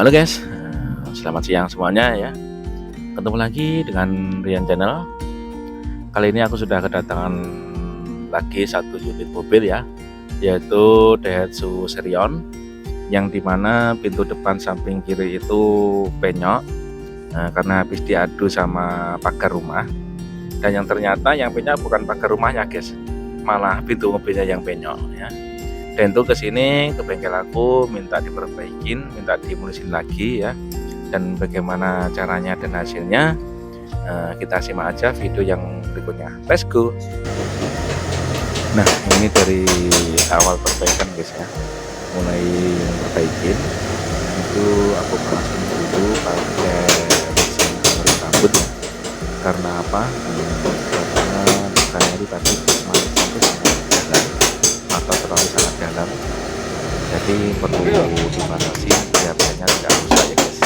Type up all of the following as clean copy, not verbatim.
Halo guys, selamat siang semuanya ya. Ketemu lagi dengan Rian Channel. Kali ini aku sudah kedatangan lagi satu unit mobil ya, yaitu DAIHATSU SIRION, yang dimana pintu depan samping kiri itu penyok karena habis diadu sama pagar rumah. Dan yang ternyata yang penyok bukan pagar rumahnya guys, malah pintu mobilnya yang penyok ya. Dan itu kesini ke bengkel aku minta diperbaikin, minta dimulisin lagi ya. Dan bagaimana caranya dan hasilnya, kita simak aja video yang berikutnya. Let's go. Nah, ini dari awal perbaikan guys ya, mulai perbaikin itu aku perasin dulu pakai mesin pengerjaan rambut ya. Karena apa? Karena lukanya itu tadi jalan atau terlalu sangat dalam, jadi perlu dibatasi biar banyak tidak rusak ya guys.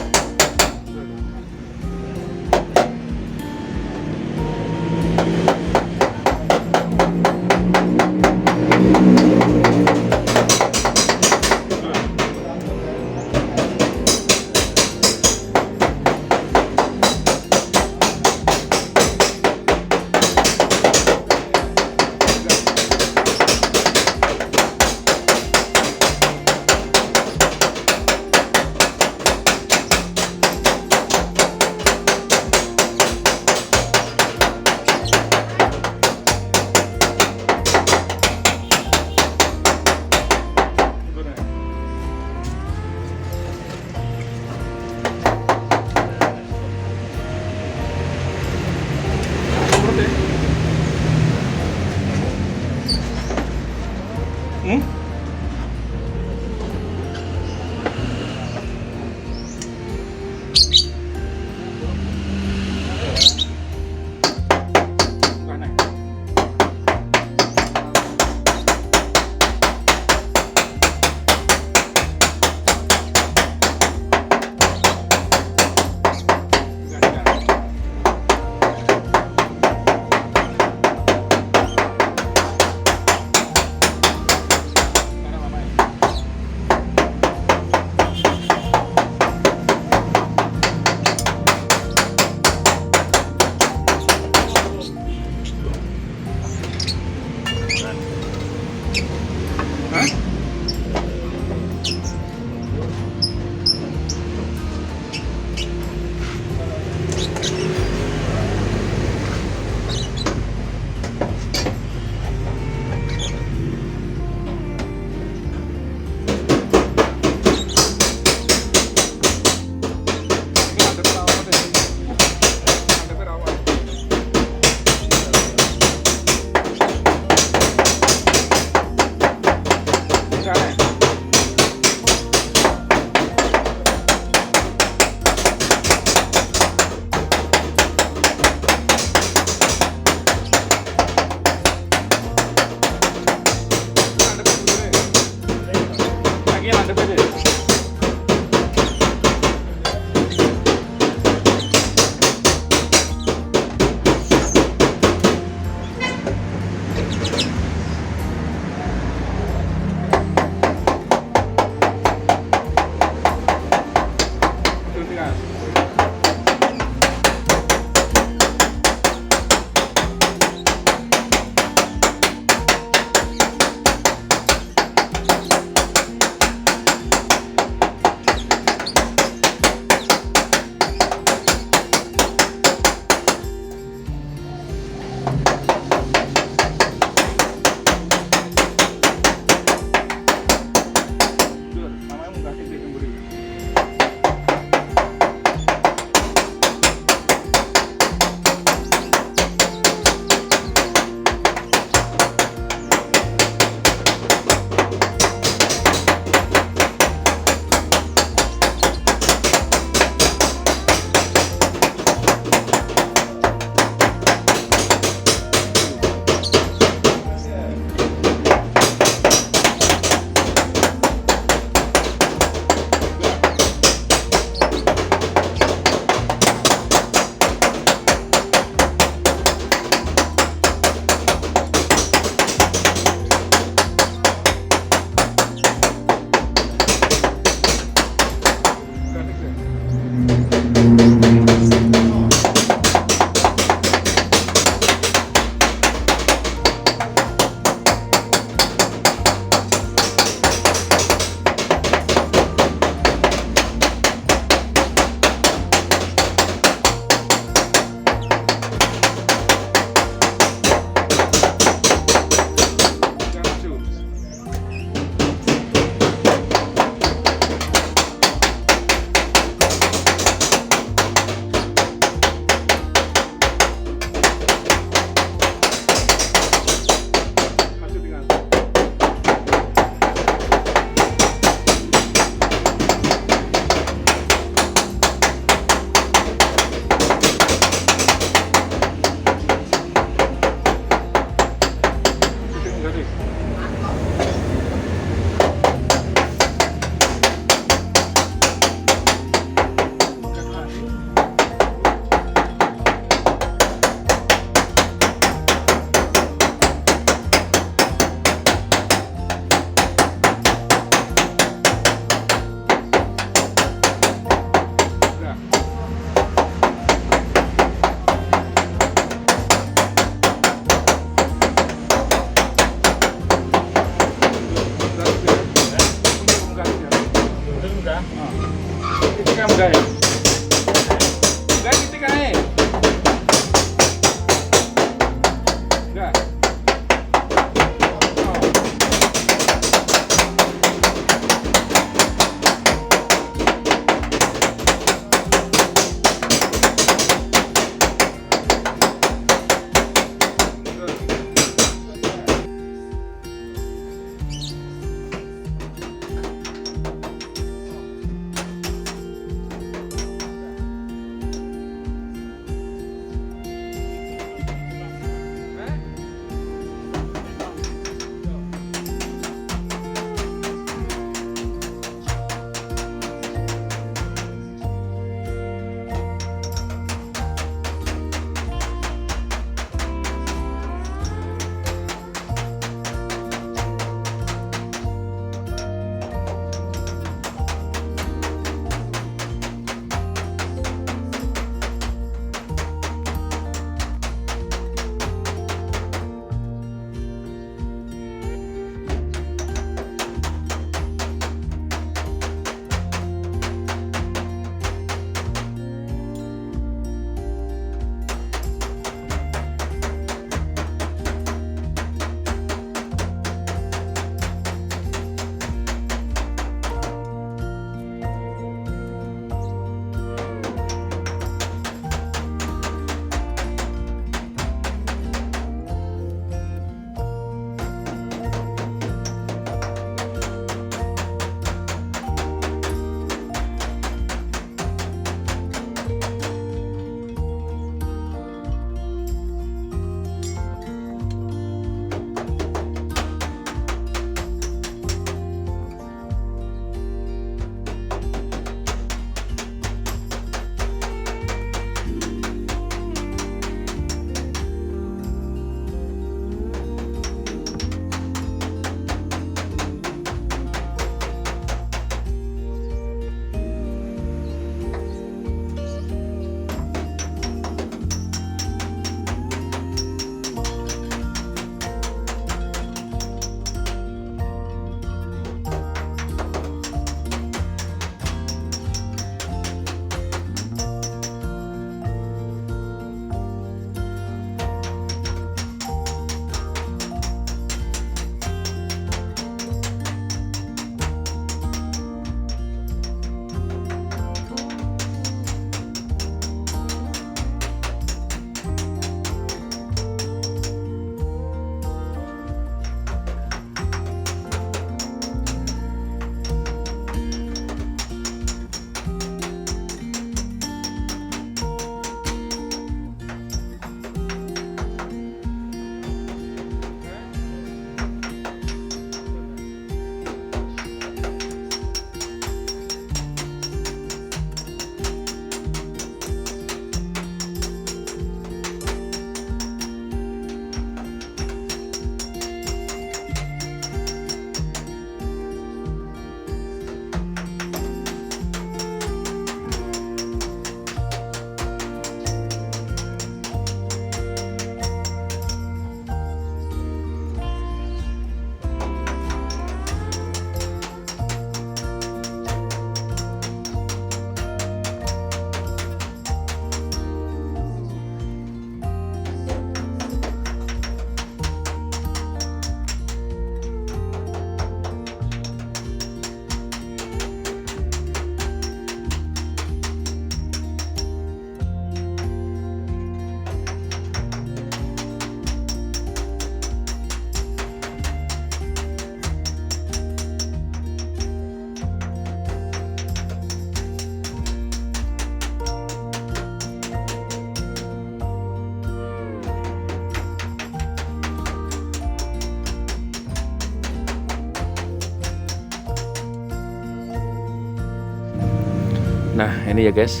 Nah ini ya guys,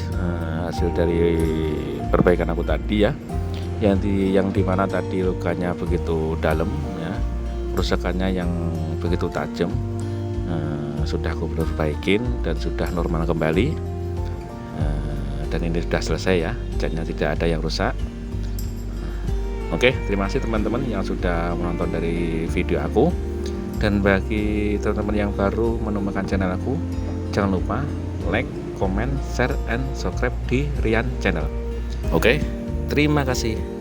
hasil dari perbaikan aku tadi ya, yang dimana tadi lukanya begitu dalam ya, kerusakannya yang begitu tajam, sudah aku perbaikin dan sudah normal kembali, dan ini sudah selesai ya, catnya tidak ada yang rusak. Oke, terima kasih teman-teman yang sudah menonton dari video aku. Dan bagi teman-teman yang baru menemukan channel aku, jangan lupa like, comment, share, and subscribe di Rian Channel. Oke, terima kasih.